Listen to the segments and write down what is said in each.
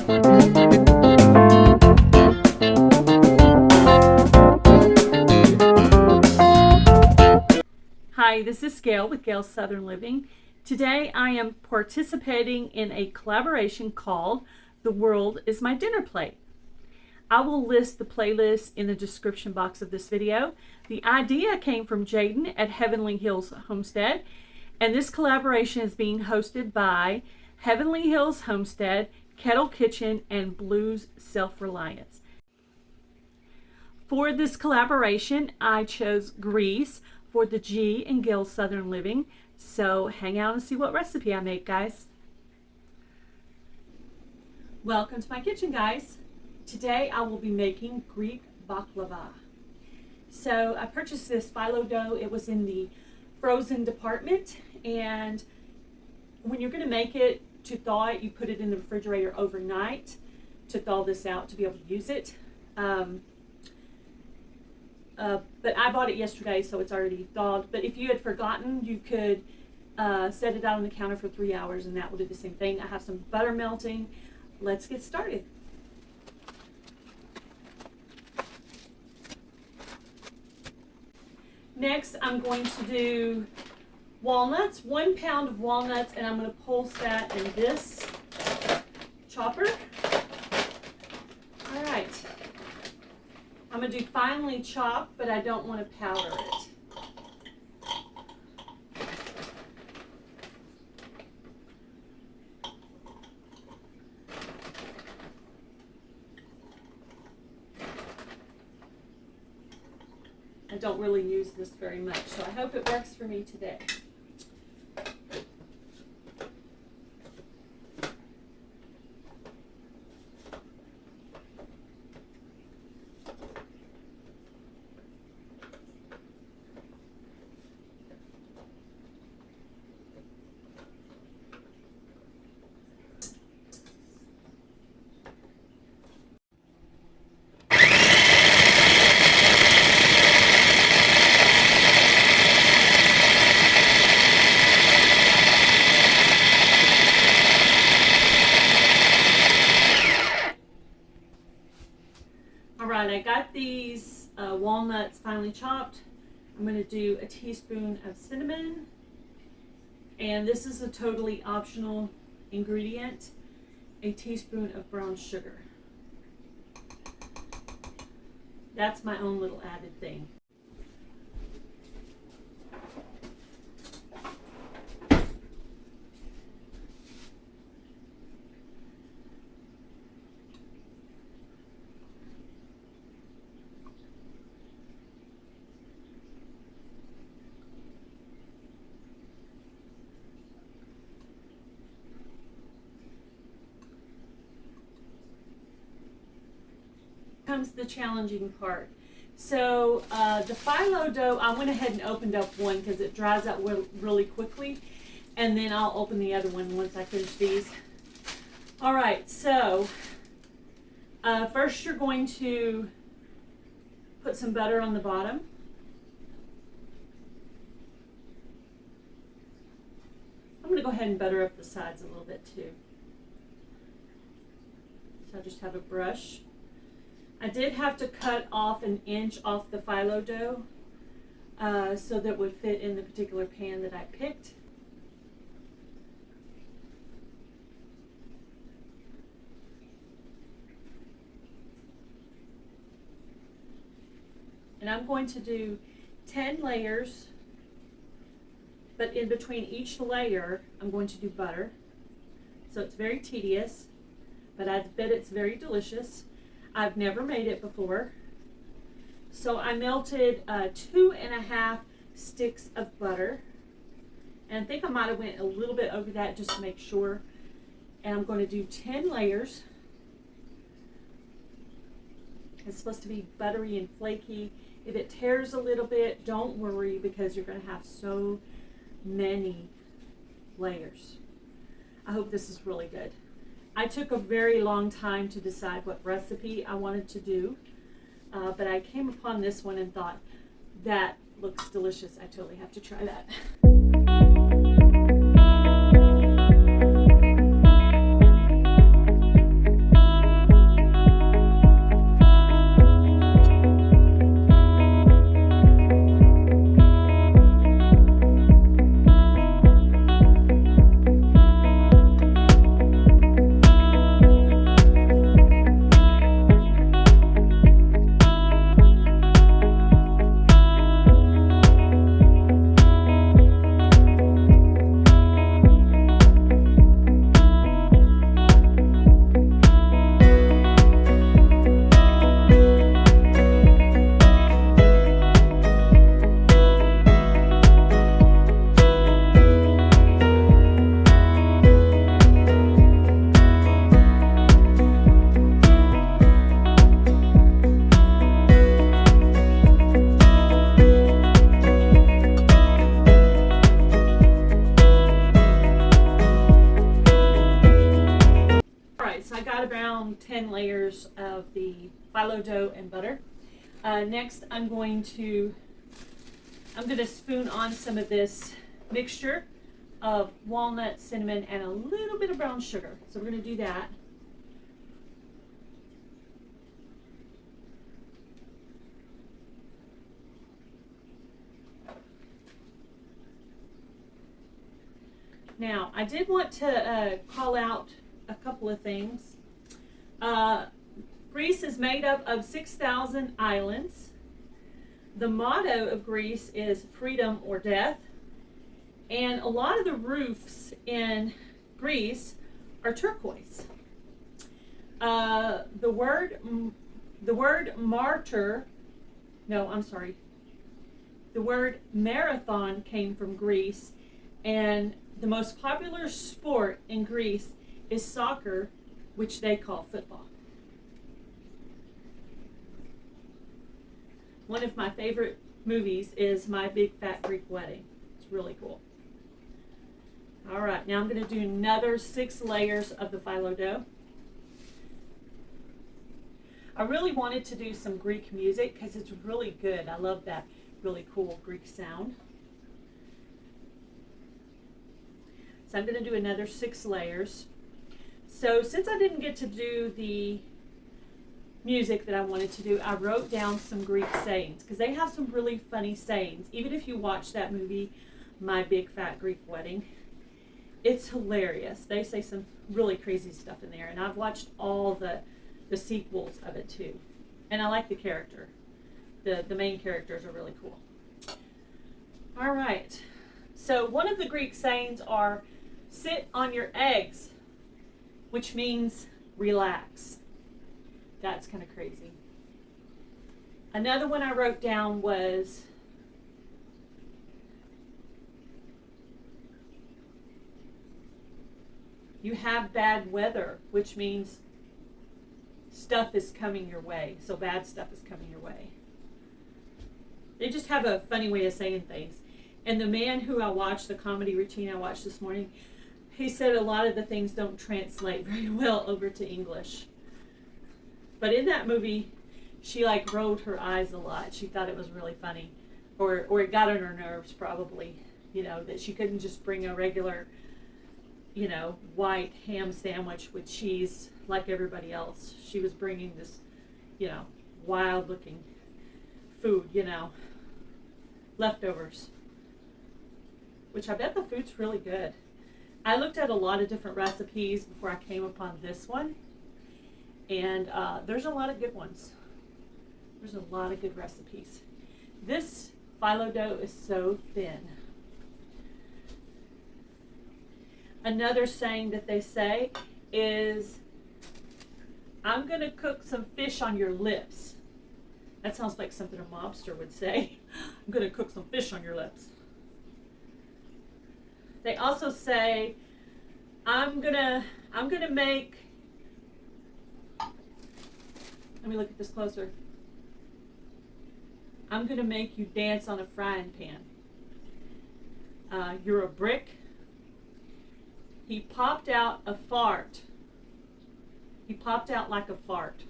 Hi, this is Gail with Gail's Southern Living. Today I am participating in a collaboration called The World is My Dinner Plate. I will list the playlist in the description box of this video. The idea came from Jaden at Heavenly Hills Homestead, and this collaboration is being hosted by Heavenly Hills Homestead, Kettle Kitchen, and Blues Self-Reliance. For this collaboration, I chose Greece for the G in Gail's Southern Living. So hang out and see what recipe I make, guys. Welcome to my kitchen, guys. Today I will be making Greek baklava. So I purchased this Phyllo Dough. It was in the frozen department, and when you're going to make it, to thaw it, you put it in the refrigerator overnight to thaw this out to be able to use it. But I bought it yesterday, so it's already thawed. But if you had forgotten, you could set it out on the counter for 3 hours, and that will do the same thing. I have some butter melting. Let's get started. Next, I'm going to do walnuts, 1 pound of walnuts, and I'm going to pulse that in this chopper. All right. I'm going to do finely chopped, but I don't want to powder it. I don't really use this very much, so I hope it works for me today. Alright, I got these walnuts finely chopped. I'm going to do a teaspoon of cinnamon, and this is a totally optional ingredient, a teaspoon of brown sugar. That's my own little added thing. Comes the challenging part. So the Phyllo Dough, I went ahead and opened up one because it dries out really quickly, and then I'll open the other one once I finish these. All right, so first you're going to put some butter on the bottom. I'm going to go ahead and butter up the sides a little bit too. So I just have a brush. I did have to cut off 1 inch off the Phyllo Dough so that it would fit in the particular pan that I picked. And I'm going to do 10 layers, but in between each layer I'm going to do butter. So it's very tedious, but I bet it's very delicious. I've never made it before. So I melted 2.5 sticks of butter. And I think I might have went a little bit over that just to make sure. And I'm going to do 10 layers. It's supposed to be buttery and flaky. If it tears a little bit, don't worry, because you're going to have so many layers. I hope this is really good. I took a very long time to decide what recipe I wanted to do, but I came upon this one and thought, that looks delicious. I totally have to try that. I got around 10 layers of the phyllo dough and butter. Next, I'm going to spoon on some of this mixture of walnut, cinnamon, and a little bit of brown sugar. So we're going to do that. Now, I did want to call out a couple of things. Greece is made up of 6,000 islands. The motto of Greece is freedom or death. And a lot of the roofs in Greece are turquoise. The word marathon came from Greece, and the most popular sport in Greece is soccer, which they call football. One of my favorite movies is My Big Fat Greek Wedding. It's really cool. All right, now I'm going to do another 6 layers of the phyllo dough. I really wanted to do some Greek music because it's really good. I love that really cool Greek sound. So I'm going to do another 6 layers. So since I didn't get to do the music that I wanted to do, I wrote down some Greek sayings because they have some really funny sayings. Even if you watch that movie, My Big Fat Greek Wedding, it's hilarious. They say some really crazy stuff in there, and I've watched all the sequels of it too. And I like the character. The main characters are really cool. All right. So one of the Greek sayings are, sit on your eggs, which means relax. That's kind of crazy. Another one I wrote down was, you have bad weather, which means stuff is coming your way. So bad stuff is coming your way. They just have a funny way of saying things. And the man who I watched, the comedy routine I watched this morning, he said a lot of the things don't translate very well over to English. But in that movie, she like rolled her eyes a lot. She thought it was really funny. Or it got on her nerves probably, you know, that she couldn't just bring a regular, you know, white ham sandwich with cheese like everybody else. She was bringing this, you know, wild looking food, you know, leftovers. Which I bet the food's really good. I looked at a lot of different recipes before I came upon this one. And there's a lot of good ones. There's a lot of good recipes. This phyllo dough is so thin. Another saying that they say is, I'm going to cook some fish on your lips. That sounds like something a mobster would say. I'm going to cook some fish on your lips. They also say, I'm gonna make, let me look at this closer. I'm gonna make you dance on a frying pan. You're a brick. He popped out a fart. He popped out like a fart.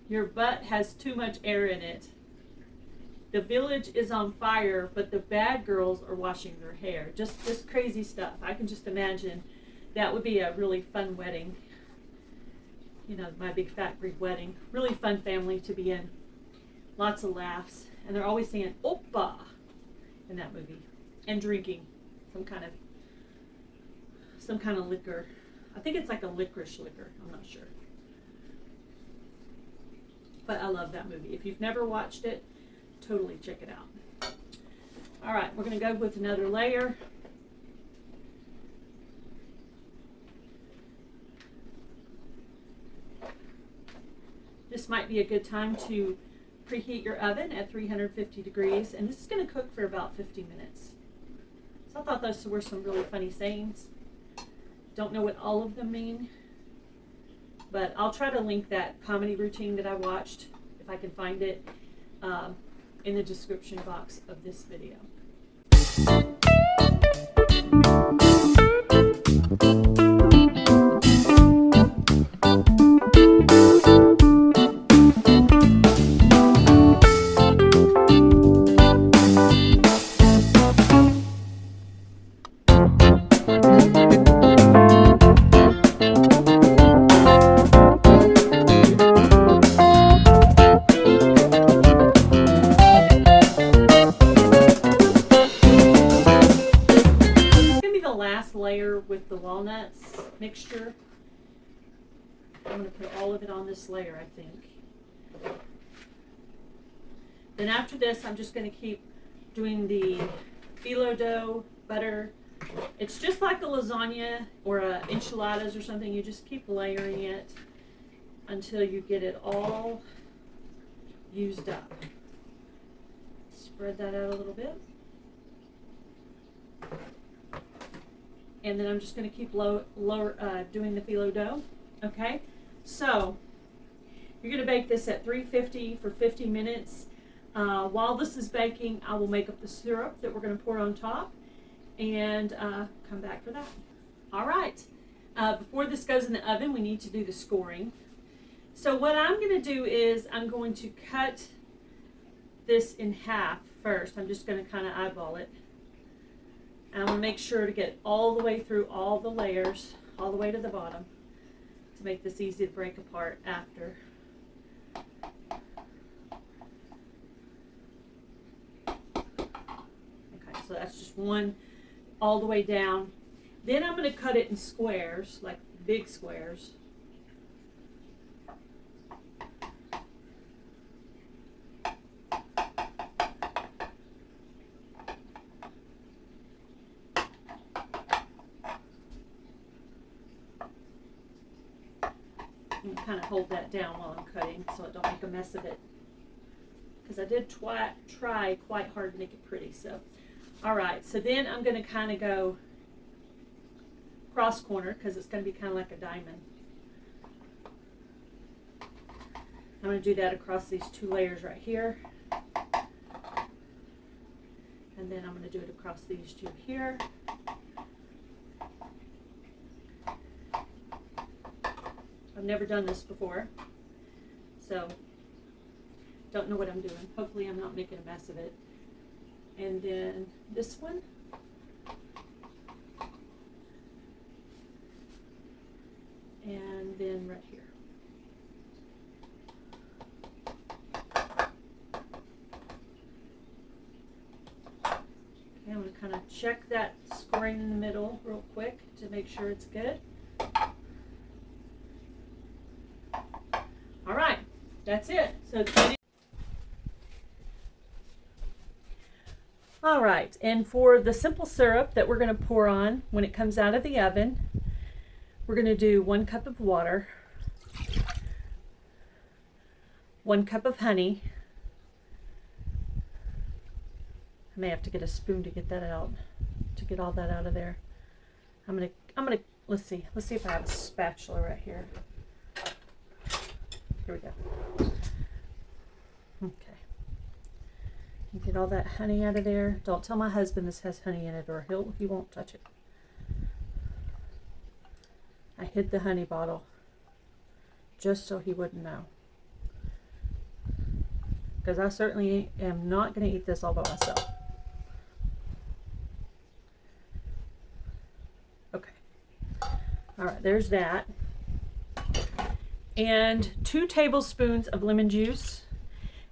Your butt has too much air in it. The village is on fire, but the bad girls are washing their hair. Just crazy stuff. I can just imagine that would be a really fun wedding. You know, My Big Fat Greek Wedding. Really fun family to be in. Lots of laughs. And they're always saying, Oppa, in that movie. And drinking some kind of liquor. I think it's like a licorice liquor. I'm not sure. But I love that movie. If you've never watched it, totally check it out. All right, we're going to go with another layer. This might be a good time to preheat your oven at 350 degrees, and this is going to cook for about 50 minutes. So I thought those were some really funny sayings. Don't know what all of them mean, but I'll try to link that comedy routine that I watched, if I can find it, in the description box of this video. I'm going to put all of it on this layer, I think. Then after this, I'm just going to keep doing the phyllo dough, butter. It's just like a lasagna or a enchiladas or something. You just keep layering it until you get it all used up. Spread that out a little bit. And then I'm just going to keep doing the phyllo dough. Okay, so you're going to bake this at 350 for 50 minutes. While this is baking, I will make up the syrup that we're going to pour on top and come back for that. All right, before this goes in the oven, we need to do the scoring. So what I'm going to do is I'm going to cut this in half first. I'm just going to kind of eyeball it. And I'm going to make sure to get all the way through all the layers, all the way to the bottom, to make this easy to break apart after. Okay, so that's just one all the way down. Then I'm going to cut it in squares, like big squares. And kind of hold that down while I'm cutting so I don't make a mess of it, because I did try quite hard to make it pretty. So all right, so then I'm going to kind of go cross corner because it's going to be kind of like a diamond. I'm going to do that across these two layers right here, and then I'm going to do it across these two here. I've never done this before, so don't know what I'm doing. Hopefully I'm not making a mess of it. And then this one. And then right here. Okay, I'm going to kind of check that scoring in the middle real quick to make sure it's good. All right, that's it. So all right, and for the simple syrup that we're going to pour on when it comes out of the oven, we're going to do 1 cup of water, 1 cup of honey. I may have to get a spoon to get that out, to get all that out of there. I'm gonna let's see if I have a spatula right here. Here we go. Okay. Get all that honey out of there. Don't tell my husband this has honey in it, or he won't touch it. I hid the honey bottle just so he wouldn't know, because I certainly am not going to eat this all by myself. Okay. All right, there's that. And 2 tablespoons of lemon juice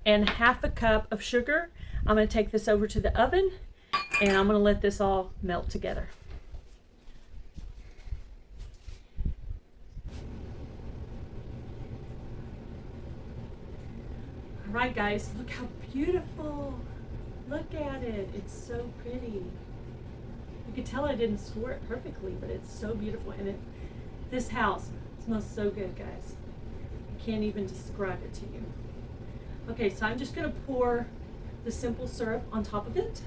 and half a cup of sugar. I'm going to take this over to the oven and I'm going to let this all melt together. All right, guys, look how beautiful. Look at it. It's so pretty. You can tell I didn't score it perfectly, but it's so beautiful. And this house smells so good, guys. I can't even describe it to you. Okay, so I'm just going to pour the simple syrup on top of it.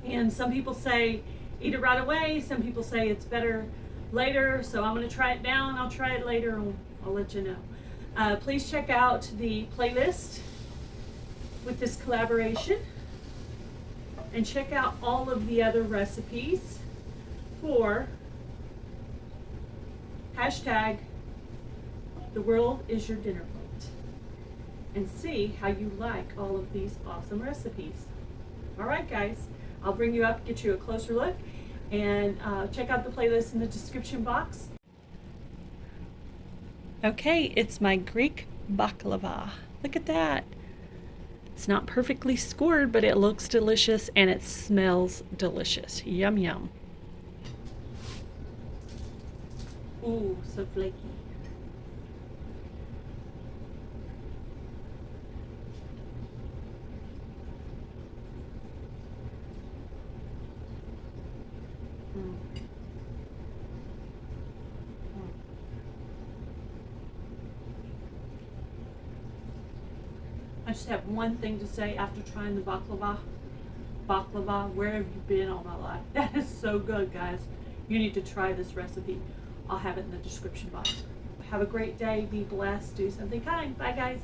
And some people say eat it right away. Some people say it's better later. So I'm going to try it now, and I'll try it later, and I'll let you know. Please check out the playlist with this collaboration, and check out all of the other recipes for hashtag the world is your dinner plate, and see how you like all of these awesome recipes. All right, guys, I'll bring you up, get you a closer look, and check out the playlist in the description box. Okay, it's my Greek baklava. Look at that. It's not perfectly scored, but it looks delicious and it smells delicious. Yum, yum. Ooh, so flaky. I just have one thing to say after trying the baklava. Baklava, where have you been all my life? That is so good, guys. You need to try this recipe. I'll have it in the description box. Have a great day. Be blessed. Do something kind. Bye, guys.